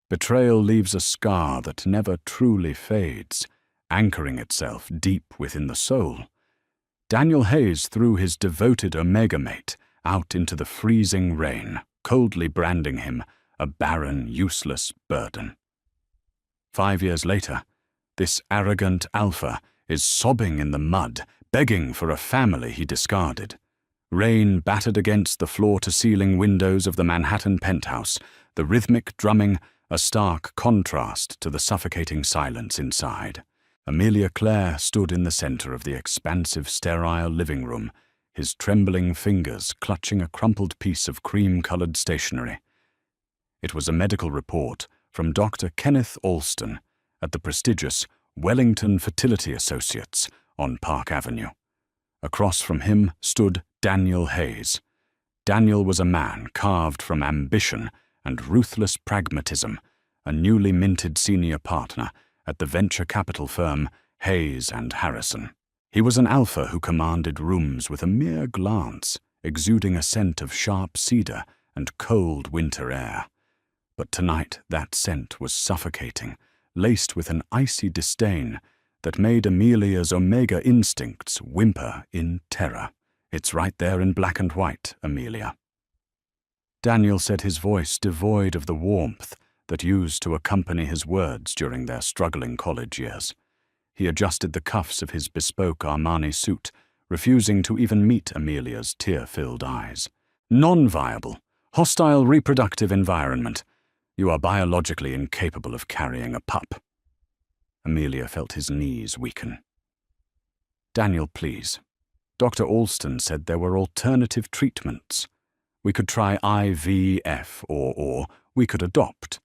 Betrayal leaves a scar that never truly fades, anchoring itself deep within the soul. Daniel Hayes threw his devoted Omega mate out into the freezing rain, coldly branding him a barren, useless burden. 5 years later, this arrogant alpha is sobbing in the mud, begging for a family he discarded. Rain battered against the floor-to-ceiling windows of the Manhattan penthouse, the rhythmic drumming a stark contrast to the suffocating silence inside. Amelia Clare stood in the center of the expansive, sterile living room, his trembling fingers clutching a crumpled piece of cream-colored stationery. It was a medical report from Dr. Kenneth Alston at the prestigious Wellington Fertility Associates on Park Avenue. Across from him stood Daniel Hayes. Daniel was a man carved from ambition and ruthless pragmatism, a newly minted senior partner at the venture capital firm Hayes and Harrison. He was an alpha who commanded rooms with a mere glance, exuding a scent of sharp cedar and cold winter air. But tonight that scent was suffocating, laced with an icy disdain that made Amelia's Omega instincts whimper in terror. "It's right there in black and white, Amelia." Daniel said, his voice devoid of the warmth that used to accompany his words during their struggling college years. He adjusted the cuffs of his bespoke Armani suit, refusing to even meet Amelia's tear-filled eyes. "Non-viable, hostile reproductive environment. You are biologically incapable of carrying a pup." Amelia felt his knees weaken. "Daniel, please. Dr. Alston said there were alternative treatments. We could try IVF or we could adopt.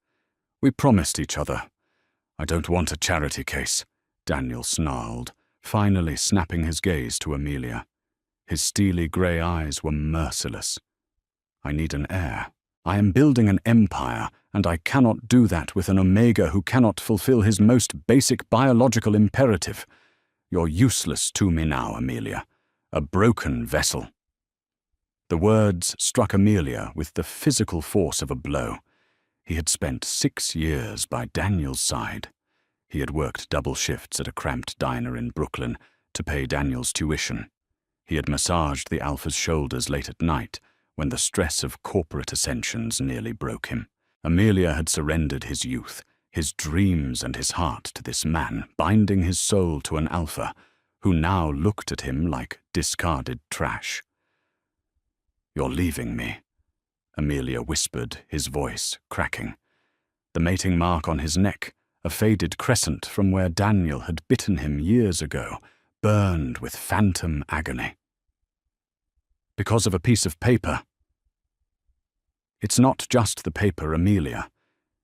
We promised each other. I don't want a charity case," Daniel snarled, finally snapping his gaze to Amelia. His steely grey eyes were merciless. "I need an heir. I am building an empire, and I cannot do that with an Omega who cannot fulfill his most basic biological imperative. You're useless to me now, Amelia. A broken vessel." The words struck Amelia with the physical force of a blow. He had spent 6 years by Daniel's side. He had worked double shifts at a cramped diner in Brooklyn to pay Daniel's tuition. He had massaged the alpha's shoulders late at night when the stress of corporate ascensions nearly broke him. Amelia had surrendered his youth, his dreams and his heart to this man, binding his soul to an alpha who now looked at him like discarded trash. "You're leaving me," Amelia whispered, his voice cracking. The mating mark on his neck, a faded crescent from where Daniel had bitten him years ago, burned with phantom agony. "Because of a piece of paper." "It's not just the paper, Amelia.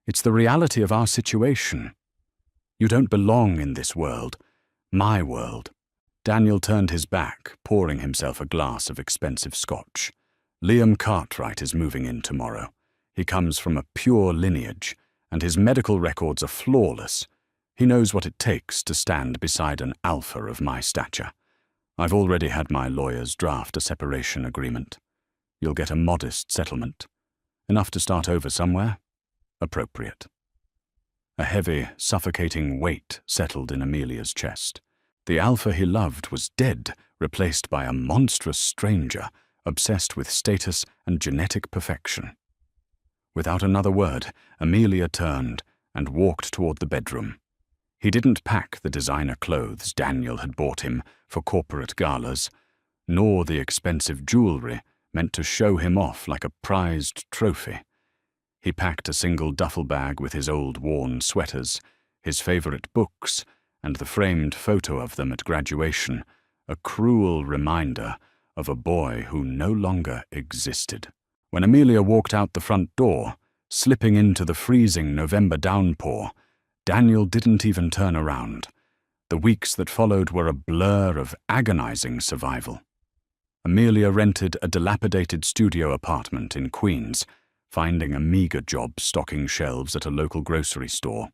It's the reality of our situation. You don't belong in this world, my world." Daniel turned his back, pouring himself a glass of expensive scotch. "Liam Cartwright is moving in tomorrow. He comes from a pure lineage, and his medical records are flawless. He knows what it takes to stand beside an alpha of my stature. I've already had my lawyers draft a separation agreement. You'll get a modest settlement. Enough to start over somewhere. Appropriate." A heavy, suffocating weight settled in Amelia's chest. The alpha he loved was dead, replaced by a monstrous stranger, obsessed with status and genetic perfection. Without another word, Amelia turned and walked toward the bedroom. He didn't pack the designer clothes Daniel had bought him for corporate galas, nor the expensive jewelry meant to show him off like a prized trophy. He packed a single duffel bag with his old worn sweaters, his favorite books, and the framed photo of them at graduation, a cruel reminder of a boy who no longer existed. When Amelia walked out the front door, slipping into the freezing November downpour, Daniel didn't even turn around. The weeks that followed were a blur of agonizing survival. Amelia rented a dilapidated studio apartment in Queens, finding a meager job stocking shelves at a local grocery store.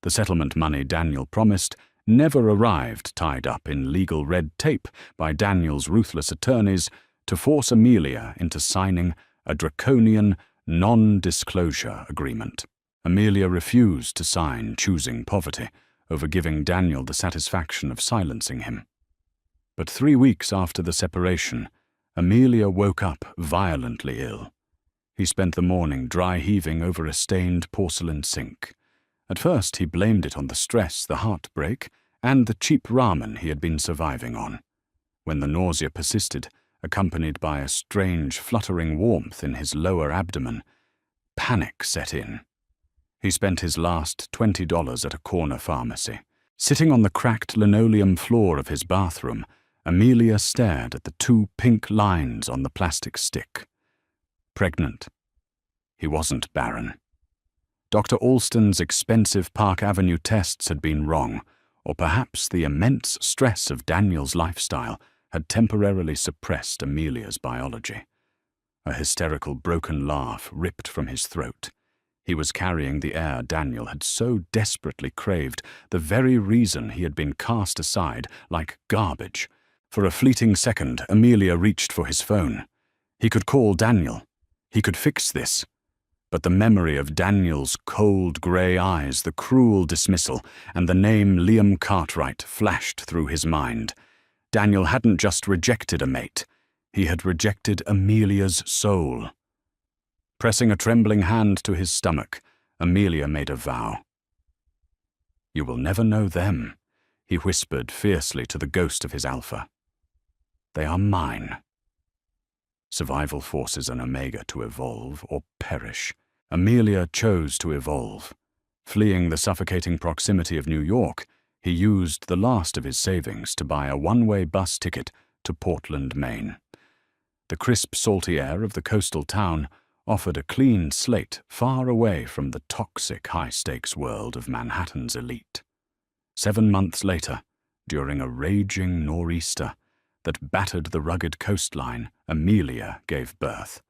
The settlement money Daniel promised never arrived, tied up in legal red tape by Daniel's ruthless attorneys to force Amelia into signing a draconian non-disclosure agreement. Amelia refused to sign choosing poverty over giving Daniel the satisfaction of silencing him. But 3 weeks after the separation, Amelia woke up violently ill. He spent the morning dry-heaving over a stained porcelain sink. At first he blamed it on the stress, the heartbreak, and the cheap ramen he had been surviving on. When the nausea persisted, accompanied by a strange fluttering warmth in his lower abdomen, panic set in. He spent his last $20 at a corner pharmacy. Sitting on the cracked linoleum floor of his bathroom, Amelia stared at the 2 pink lines on the plastic stick. Pregnant. He wasn't barren. Dr. Alston's expensive Park Avenue tests had been wrong, or perhaps the immense stress of Daniel's lifestyle had temporarily suppressed Amelia's biology. A hysterical broken laugh ripped from his throat. He was carrying the heir Daniel had so desperately craved, the very reason he had been cast aside like garbage. For a fleeting second, Amelia reached for his phone. He could call Daniel. He could fix this. But the memory of Daniel's cold grey eyes, the cruel dismissal, and the name Liam Cartwright flashed through his mind. Daniel hadn't just rejected a mate. He had rejected Amelia's soul. Pressing a trembling hand to his stomach, Amelia made a vow. "You will never know them," he whispered fiercely to the ghost of his alpha. "They are mine." Survival forces an Omega to evolve or perish. Amelia chose to evolve. Fleeing the suffocating proximity of New York, he used the last of his savings to buy a one-way bus ticket to Portland, Maine. The crisp, salty air of the coastal town offered a clean slate far away from the toxic, high-stakes world of Manhattan's elite. 7 months later, during a raging nor'easter that battered the rugged coastline, Amelia gave birth.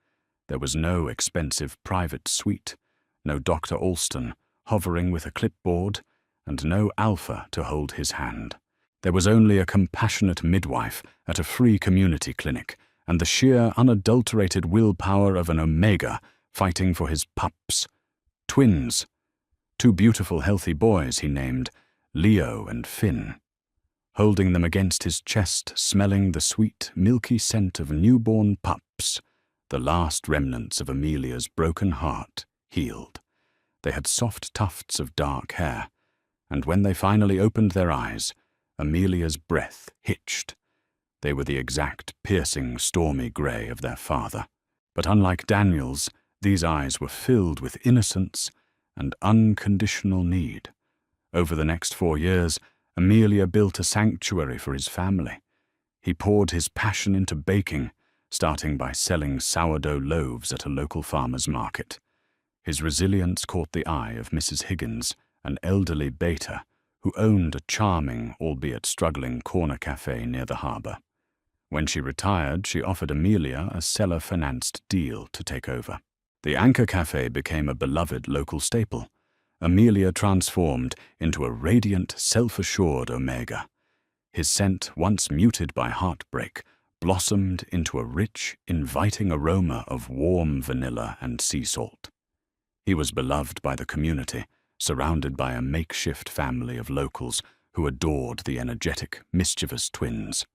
There was no expensive private suite, no Dr. Alston hovering with a clipboard, and no alpha to hold his hand. There was only a compassionate midwife at a free community clinic, and the sheer, unadulterated willpower of an Omega fighting for his pups. Twins. 2 beautiful, healthy boys he named Leo and Finn. Holding them against his chest, smelling the sweet, milky scent of newborn pups, the last remnants of Amelia's broken heart healed. They had soft tufts of dark hair, and when they finally opened their eyes, Amelia's breath hitched. They were the exact piercing, stormy grey of their father. But unlike Daniel's, these eyes were filled with innocence and unconditional need. Over the next 4 years, Amelia built a sanctuary for his family. He poured his passion into baking, starting by selling sourdough loaves at a local farmer's market. His resilience caught the eye of Mrs. Higgins, an elderly beta who owned a charming, albeit struggling, corner cafe near the harbor. When she retired, she offered Amelia a seller-financed deal to take over. The Anchor Cafe became a beloved local staple. Amelia transformed into a radiant, self-assured Omega. His scent, once muted by heartbreak, blossomed into a rich, inviting aroma of warm vanilla and sea salt. He was beloved by the community, surrounded by a makeshift family of locals who adored the energetic, mischievous twins.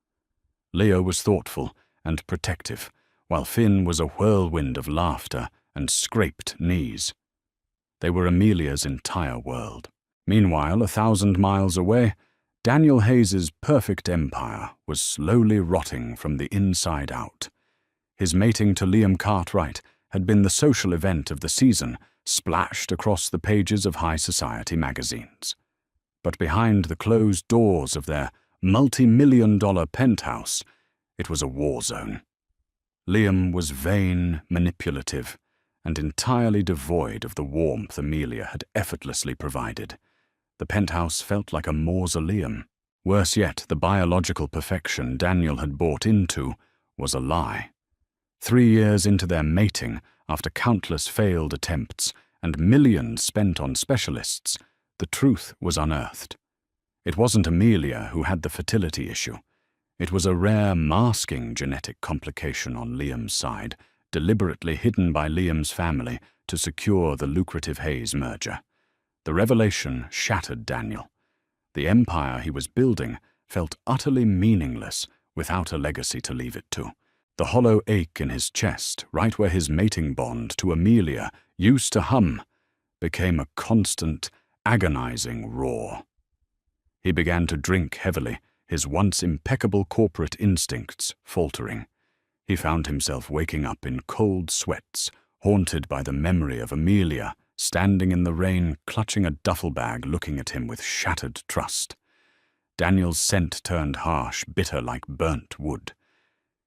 Leo was thoughtful and protective, while Finn was a whirlwind of laughter and scraped knees. They were Amelia's entire world. Meanwhile, 1,000 miles away, Daniel Hayes's perfect empire was slowly rotting from the inside out. His mating to Liam Cartwright had been the social event of the season, splashed across the pages of high society magazines. But behind the closed doors of their multi-million-dollar penthouse, it was a war zone. Liam was vain, manipulative, and entirely devoid of the warmth Amelia had effortlessly provided. The penthouse felt like a mausoleum. Worse yet, the biological perfection Daniel had bought into was a lie. 3 years into their mating, after countless failed attempts and millions spent on specialists, the truth was unearthed. It wasn't Amelia who had the fertility issue. It was a rare masking genetic complication on Liam's side, deliberately hidden by Liam's family to secure the lucrative Hayes merger. The revelation shattered Daniel. The empire he was building felt utterly meaningless without a legacy to leave it to. The hollow ache in his chest, right where his mating bond to Amelia used to hum, became a constant, agonizing roar. He began to drink heavily, his once impeccable corporate instincts faltering. He found himself waking up in cold sweats, haunted by the memory of Amelia, standing in the rain, clutching a duffel bag, looking at him with shattered trust. Daniel's scent turned harsh, bitter like burnt wood.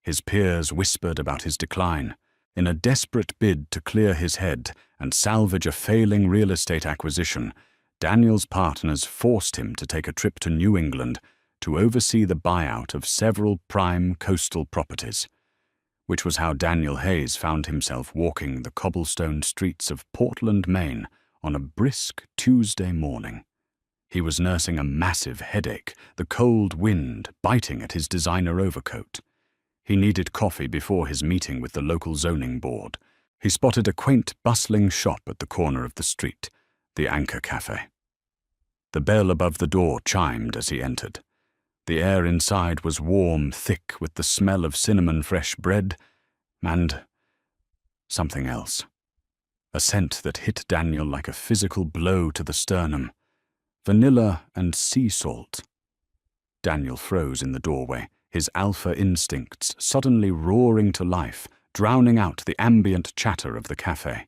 His peers whispered about his decline. In a desperate bid to clear his head and salvage a failing real estate acquisition, Daniel's partners forced him to take a trip to New England to oversee the buyout of several prime coastal properties, which was how Daniel Hayes found himself walking the cobblestone streets of Portland, Maine, on a brisk Tuesday morning. He was nursing a massive headache, the cold wind biting at his designer overcoat. He needed coffee before his meeting with the local zoning board. He spotted a quaint, bustling shop at the corner of the street, the Anchor Cafe. The bell above the door chimed as he entered. The air inside was warm, thick with the smell of cinnamon-fresh bread and something else. A scent that hit Daniel like a physical blow to the sternum. Vanilla and sea salt. Daniel froze in the doorway, his alpha instincts suddenly roaring to life, drowning out the ambient chatter of the cafe.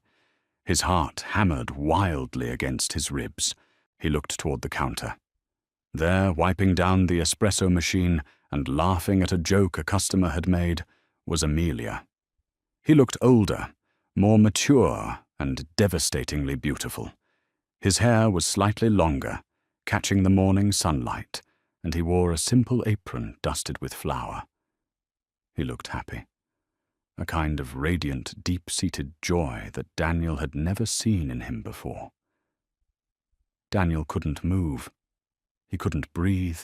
His heart hammered wildly against his ribs. He looked toward the counter. There, wiping down the espresso machine and laughing at a joke a customer had made, was Amelia. He looked older, more mature, and devastatingly beautiful. His hair was slightly longer, catching the morning sunlight, and he wore a simple apron dusted with flour. He looked happy, a kind of radiant, deep-seated joy that Daniel had never seen in him before. Daniel couldn't move. He couldn't breathe.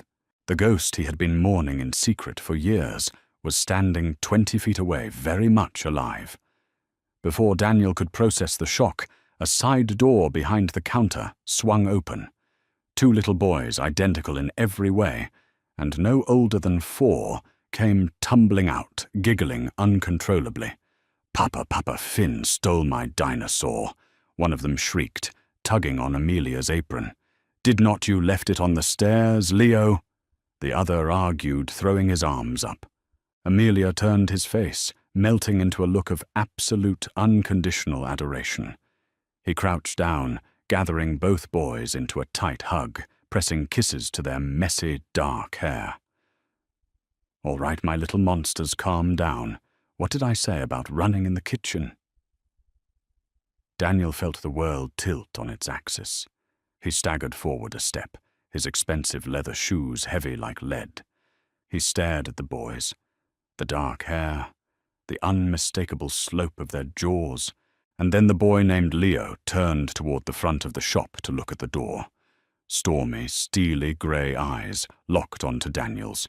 The ghost he had been mourning in secret for years was standing 20 feet away, very much alive. Before Daniel could process the shock, a side door behind the counter swung open. Two little boys, identical in every way, and no older than 4, came tumbling out, giggling uncontrollably. "Papa, Papa, Finn stole my dinosaur," one of them shrieked, tugging on Amelia's apron. "Did not you left it on the stairs, Leo?" The other argued, throwing his arms up. Amelia turned his face, melting into a look of absolute, unconditional adoration. He crouched down, gathering both boys into a tight hug, pressing kisses to their messy, dark hair. "All right, my little monsters, calm down. What did I say about running in the kitchen?" Daniel felt the world tilt on its axis. He staggered forward a step, his expensive leather shoes heavy like lead. He stared at the boys, the dark hair, the unmistakable slope of their jaws, and then the boy named Leo turned toward the front of the shop to look at the door. Stormy, steely grey eyes locked onto Daniel's.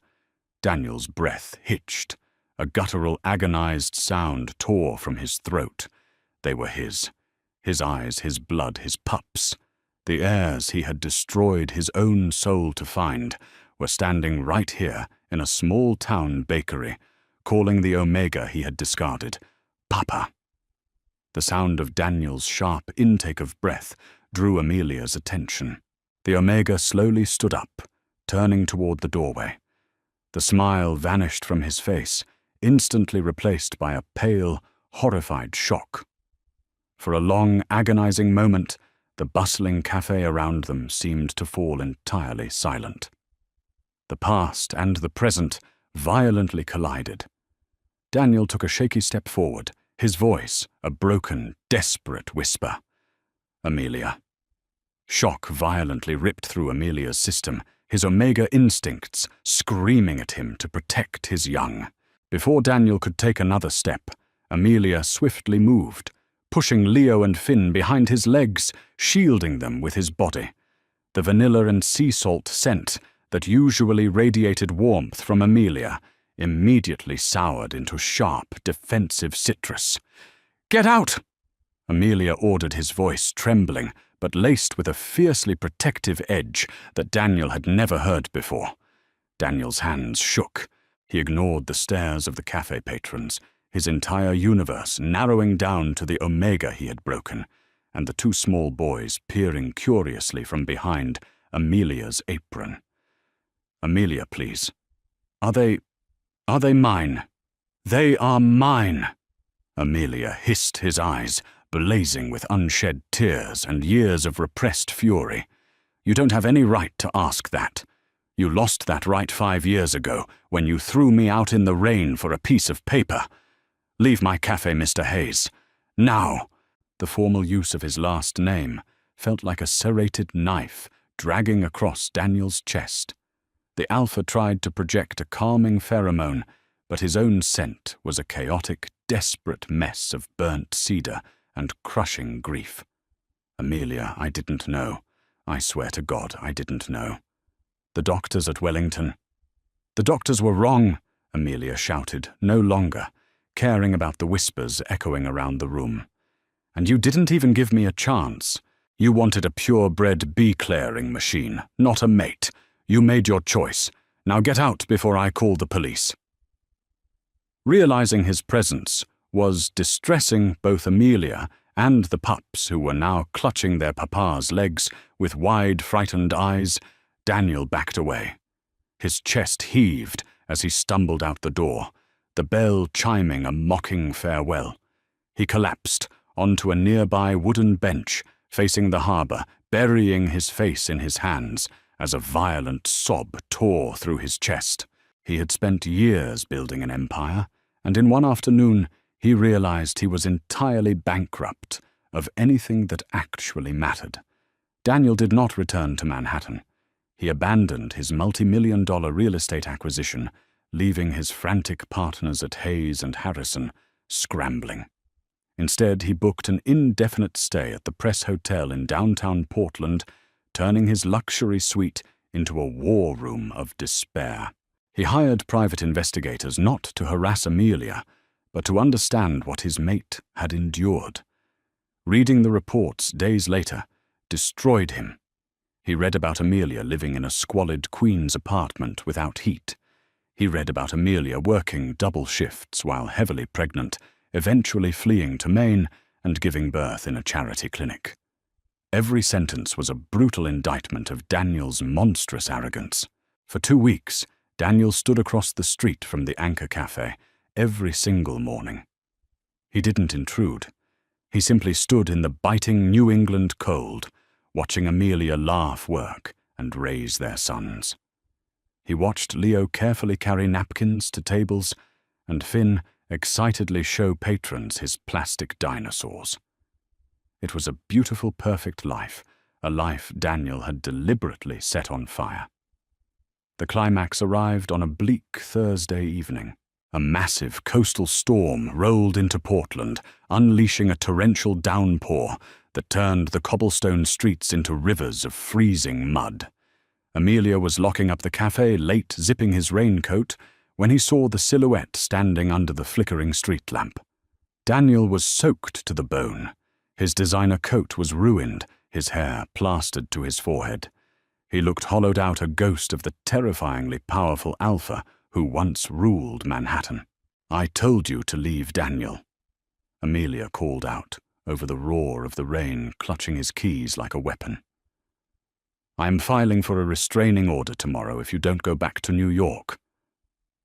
Daniel's breath hitched. A guttural, agonized sound tore from his throat. They were his eyes, his blood, his pups. The heirs he had destroyed his own soul to find were standing right here in a small-town bakery, calling the Omega he had discarded Papa. The sound of Daniel's sharp intake of breath drew Amelia's attention. The Omega slowly stood up, turning toward the doorway. The smile vanished from his face, instantly replaced by a pale, horrified shock. For a long, agonizing moment, the bustling cafe around them seemed to fall entirely silent. The past and the present violently collided. Daniel took a shaky step forward, his voice a broken, desperate whisper. "Amelia." Shock violently ripped through Amelia's system, his Omega instincts screaming at him to protect his young. Before Daniel could take another step, Amelia swiftly moved, pushing Leo and Finn behind his legs, shielding them with his body. The vanilla and sea salt scent that usually radiated warmth from Amelia immediately soured into sharp, defensive citrus. "Get out!" Amelia ordered, his voice trembling, but laced with a fiercely protective edge that Daniel had never heard before. Daniel's hands shook. He ignored the stares of the cafe patrons, his entire universe narrowing down to the omega he had broken, and the two small boys peering curiously from behind Amelia's apron. "Amelia, please. Are they mine? They are mine!" Amelia hissed, his eyes blazing with unshed tears and years of repressed fury. "You don't have any right to ask that. You lost that right 5 years ago when you threw me out in the rain for a piece of paper. Leave my cafe, Mr. Hayes. Now!" The formal use of his last name felt like a serrated knife dragging across Daniel's chest. The alpha tried to project a calming pheromone, but his own scent was a chaotic, desperate mess of burnt cedar and crushing grief. "Amelia, I didn't know. I swear to God, I didn't know. The doctors at Wellington—" "The doctors were wrong," Amelia shouted, no longer caring about the whispers echoing around the room. "And you didn't even give me a chance. You wanted a purebred bee-clearing machine, not a mate. You made your choice. Now get out before I call the police." Realizing his presence was distressing both Amelia and the pups, who were now clutching their papa's legs with wide, frightened eyes. Daniel backed away. His chest heaved as he stumbled out the door, the bell chiming a mocking farewell. He collapsed onto a nearby wooden bench, facing the harbor, burying his face in his hands as a violent sob tore through his chest. He had spent years building an empire, and in one afternoon he realized he was entirely bankrupt of anything that actually mattered. Daniel did not return to Manhattan. He abandoned his multi-million-dollar real estate acquisition, leaving his frantic partners at Hayes and Harrison scrambling. Instead, he booked an indefinite stay at the Press Hotel in downtown Portland, turning his luxury suite into a war room of despair. He hired private investigators not to harass Amelia, but to understand what his mate had endured. Reading the reports days later destroyed him. He read about Amelia living in a squalid Queens apartment without heat. He read about Amelia working double shifts while heavily pregnant, eventually fleeing to Maine and giving birth in a charity clinic. Every sentence was a brutal indictment of Daniel's monstrous arrogance. For 2 weeks, Daniel stood across the street from the Anchor Cafe every single morning. He didn't intrude. He simply stood in the biting New England cold, watching Amelia laugh, work, and raise their sons. He watched Leo carefully carry napkins to tables, and Finn excitedly show patrons his plastic dinosaurs. It was a beautiful, perfect life, a life Daniel had deliberately set on fire. The climax arrived on a bleak Thursday evening. A massive coastal storm rolled into Portland, unleashing a torrential downpour that turned the cobblestone streets into rivers of freezing mud. Amelia was locking up the cafe, late zipping his raincoat, when he saw the silhouette standing under the flickering street lamp. Daniel was soaked to the bone. His designer coat was ruined, his hair plastered to his forehead. He looked hollowed out, a ghost of the terrifyingly powerful alpha who once ruled Manhattan. "I told you to leave, Daniel," Amelia called out over the roar of the rain, clutching his keys like a weapon. "I am filing for a restraining order tomorrow if you don't go back to New York."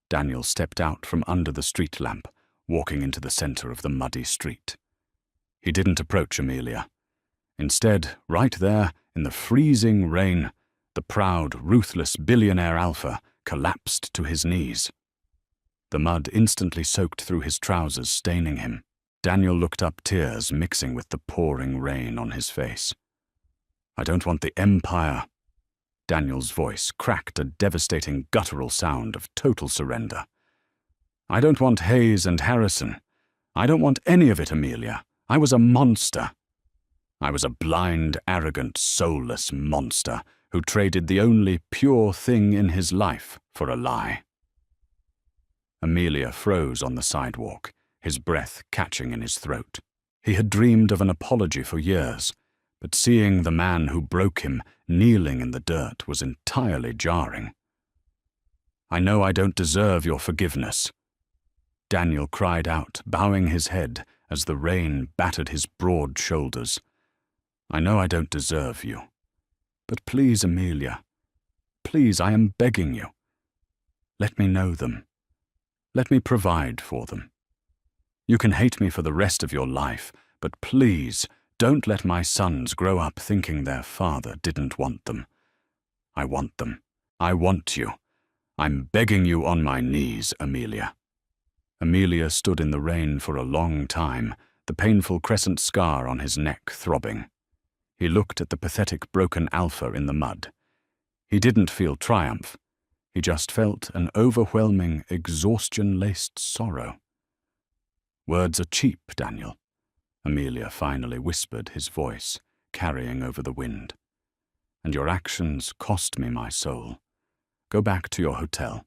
Daniel stepped out from under the street lamp, walking into the center of the muddy street. He didn't approach Amelia. Instead, right there, in the freezing rain, the proud, ruthless billionaire alpha collapsed to his knees. The mud instantly soaked through his trousers, staining him. Daniel looked up, tears mixing with the pouring rain on his face. "I don't want the empire." Daniel's voice cracked a devastating guttural sound of total surrender. "I don't want Hayes and Harrison. I don't want any of it, Amelia. I was a monster. I was a blind, arrogant, soulless monster who traded the only pure thing in his life for a lie." Amelia froze on the sidewalk, his breath catching in his throat. He had dreamed of an apology for years, but seeing the man who broke him kneeling in the dirt was entirely jarring. "I know I don't deserve your forgiveness," Daniel cried out, bowing his head as the rain battered his broad shoulders. "I know I don't deserve you. But please, Amelia, please, I am begging you. Let me know them. Let me provide for them. You can hate me for the rest of your life, but please don't let my sons grow up thinking their father didn't want them. I want them. I want you. I'm begging you on my knees, Amelia." Amelia stood in the rain for a long time, the painful crescent scar on his neck throbbing. He looked at the pathetic broken Alpha in the mud. He didn't feel triumph. He just felt an overwhelming, exhaustion-laced sorrow. "Words are cheap, Daniel," Amelia finally whispered, his voice carrying over the wind. "And your actions cost me my soul. Go back to your hotel."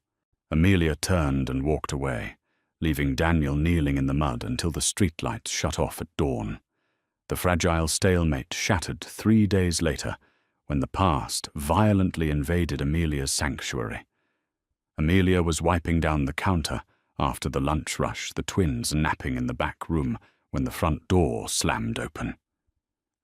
Amelia turned and walked away, leaving Daniel kneeling in the mud until the streetlights shut off at dawn. The fragile stalemate shattered 3 days later, when the past violently invaded Amelia's sanctuary. Amelia was wiping down the counter after the lunch rush, the twins napping in the back room when the front door slammed open.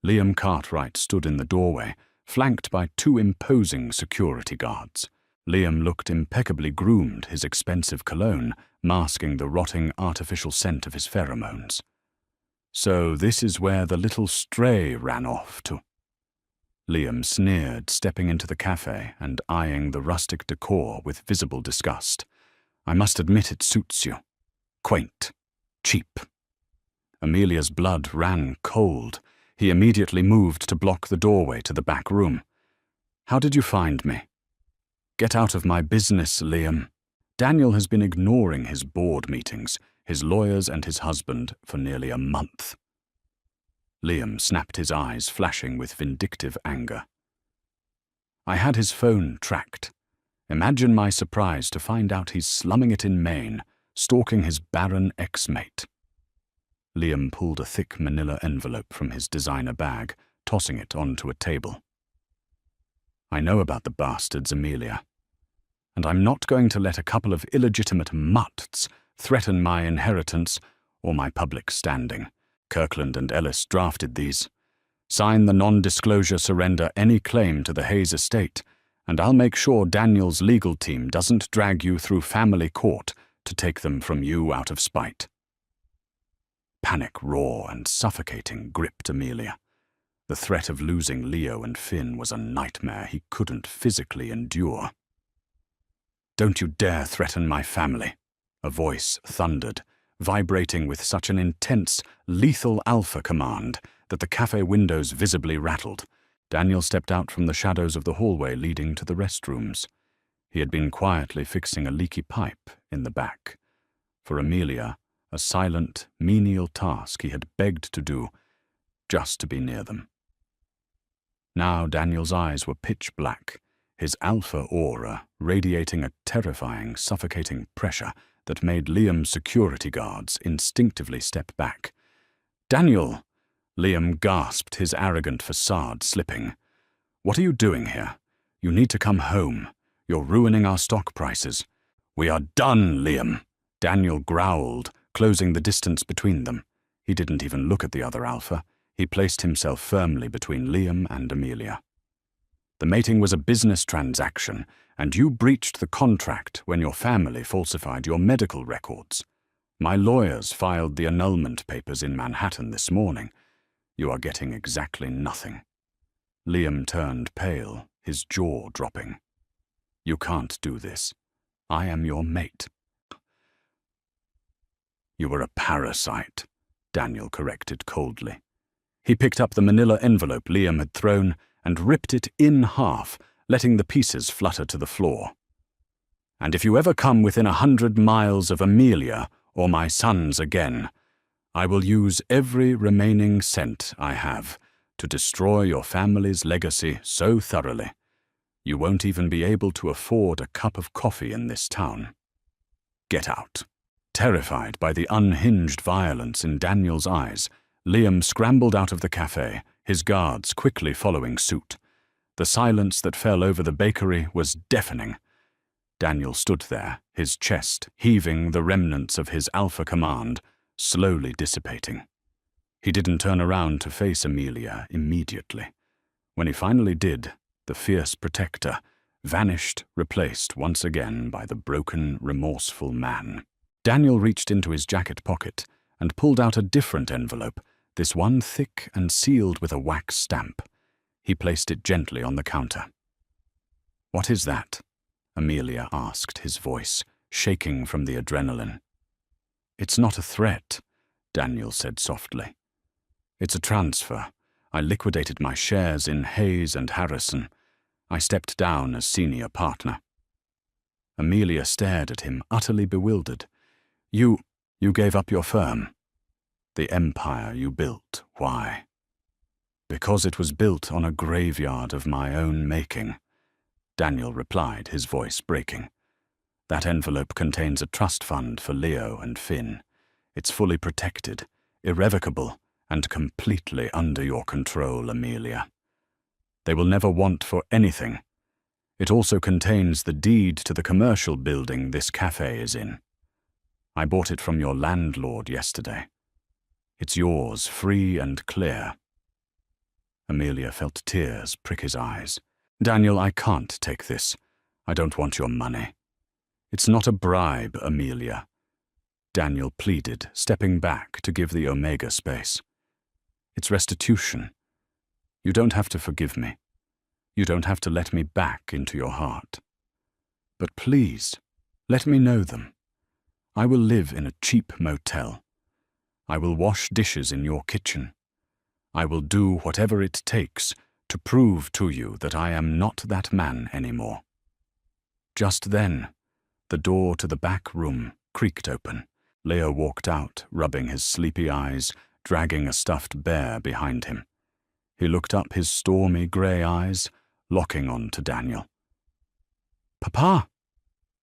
Liam Cartwright stood in the doorway, flanked by 2 imposing security guards. Liam looked impeccably groomed, his expensive cologne masking the rotting artificial scent of his pheromones. "So this is where the little stray ran off to?" Liam sneered, stepping into the cafe and eyeing the rustic decor with visible disgust. "I must admit it suits you. Quaint. Cheap." Amelia's blood ran cold. He immediately moved to block the doorway to the back room. "How did you find me?" "Get out of my business, Liam." Daniel has been ignoring his board meetings, his lawyers and his husband for nearly a month. Liam snapped, his eyes flashing with vindictive anger. "I had his phone tracked. Imagine my surprise to find out he's slumming it in Maine, stalking his barren ex-mate." Liam pulled a thick manila envelope from his designer bag, tossing it onto a table. "I know about the bastards, Amelia, and I'm not going to let a couple of illegitimate mutts threaten my inheritance or my public standing. Kirkland and Ellis drafted these. Sign the non-disclosure surrender any claim to the Hayes estate, and I'll make sure Daniel's legal team doesn't drag you through family court to take them from you out of spite." Panic, raw and suffocating, gripped Amelia. The threat of losing Leo and Finn was a nightmare he couldn't physically endure. "Don't you dare threaten my family," a voice thundered, vibrating with such an intense, lethal alpha command that the cafe windows visibly rattled. Daniel stepped out from the shadows of the hallway leading to the restrooms. He had been quietly fixing a leaky pipe in the back. For Amelia, a silent, menial task he had begged to do, just to be near them. Now Daniel's eyes were pitch black, his alpha aura radiating a terrifying, suffocating pressure that made Liam's security guards instinctively step back. "Daniel!" Liam gasped, his arrogant facade slipping. "What are you doing here? You need to come home. You're ruining our stock prices." "We are done, Liam," Daniel growled, closing the distance between them. He didn't even look at the other alpha. He placed himself firmly between Liam and Amelia. "The mating was a business transaction, and you breached the contract when your family falsified your medical records. My lawyers filed the annulment papers in Manhattan this morning. You are getting exactly nothing." Liam turned pale, his jaw dropping. "You can't do this. I am your mate." "You were a parasite," Daniel corrected coldly. He picked up the manila envelope Liam had thrown and ripped it in half, letting the pieces flutter to the floor. "And if you ever come within 100 miles of Amelia or my sons again, I will use every remaining cent I have to destroy your family's legacy so thoroughly, you won't even be able to afford a cup of coffee in this town. Get out." Terrified by the unhinged violence in Daniel's eyes, Liam scrambled out of the cafe, his guards quickly following suit. The silence that fell over the bakery was deafening. Daniel stood there, his chest heaving, the remnants of his alpha command slowly dissipating. He didn't turn around to face Amelia immediately. When he finally did, the fierce protector vanished, replaced once again by the broken, remorseful man. Daniel reached into his jacket pocket and pulled out a different envelope, this one thick and sealed with a wax stamp. He placed it gently on the counter. "What is that?" Amelia asked, his voice shaking from the adrenaline. "It's not a threat," Daniel said softly. "It's a transfer. I liquidated my shares in Hayes and Harrison. I stepped down as senior partner." Amelia stared at him, utterly bewildered. You gave up your firm. The empire you built, why?" "Because it was built on a graveyard of my own making," Daniel replied, his voice breaking. "That envelope contains a trust fund for Leo and Finn. It's fully protected, irrevocable, and completely under your control, Amelia. They will never want for anything. It also contains the deed to the commercial building this cafe is in. I bought it from your landlord yesterday. It's yours, free and clear." Amelia felt tears prick his eyes. "Daniel, I can't take this. I don't want your money." "It's not a bribe, Amelia," Daniel pleaded, stepping back to give the Omega space. "It's restitution. You don't have to forgive me. You don't have to let me back into your heart. But please, let me know them. I will live in a cheap motel. I will wash dishes in your kitchen. I will do whatever it takes to prove to you that I am not that man anymore." Just then, the door to the back room creaked open. Leo walked out, rubbing his sleepy eyes, dragging a stuffed bear behind him. He looked up, his stormy grey eyes locking on to Daniel. "Papa,"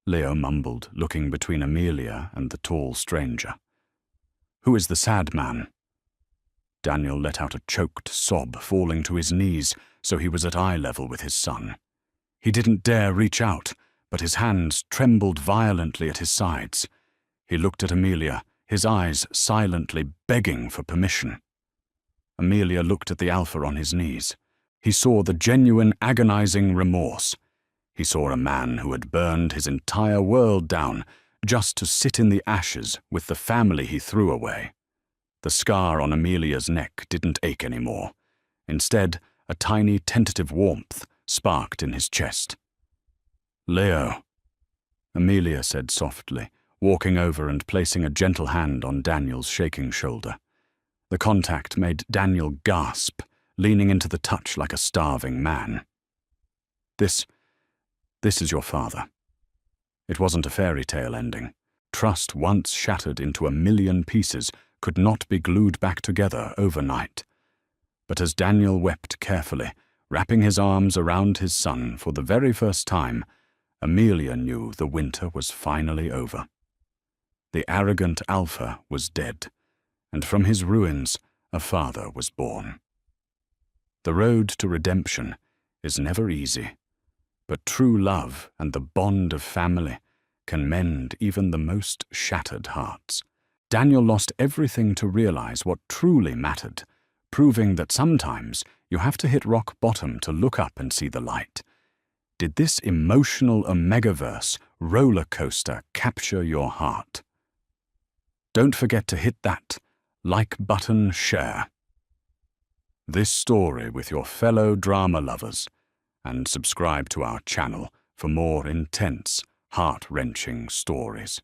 Leo mumbled, looking between Amelia and the tall stranger. "Who is the sad man?" Daniel let out a choked sob, falling to his knees so he was at eye level with his son. He didn't dare reach out, but his hands trembled violently at his sides. He looked at Amelia, his eyes silently begging for permission. Amelia looked at the alpha on his knees. He saw the genuine, agonizing remorse. He saw a man who had burned his entire world down just to sit in the ashes with the family he threw away. The scar on Amelia's neck didn't ache anymore. Instead, a tiny tentative warmth sparked in his chest. "Leo," Amelia said softly, walking over and placing a gentle hand on Daniel's shaking shoulder. The contact made Daniel gasp, leaning into the touch like a starving man. This is your father. It wasn't a fairy tale ending. Trust once shattered into 1,000,000 pieces could not be glued back together overnight. But as Daniel wept carefully, wrapping his arms around his son for the very first time, Amelia knew the winter was finally over. The arrogant alpha was dead, and from his ruins a father was born. The road to redemption is never easy, but true love and the bond of family can mend even the most shattered hearts. Daniel lost everything to realize what truly mattered, proving that sometimes you have to hit rock bottom to look up and see the light. Did this emotional Omegaverse roller coaster capture your heart? Don't forget to hit that like button, share this story with your fellow drama lovers, and subscribe to our channel for more intense, heart-wrenching stories.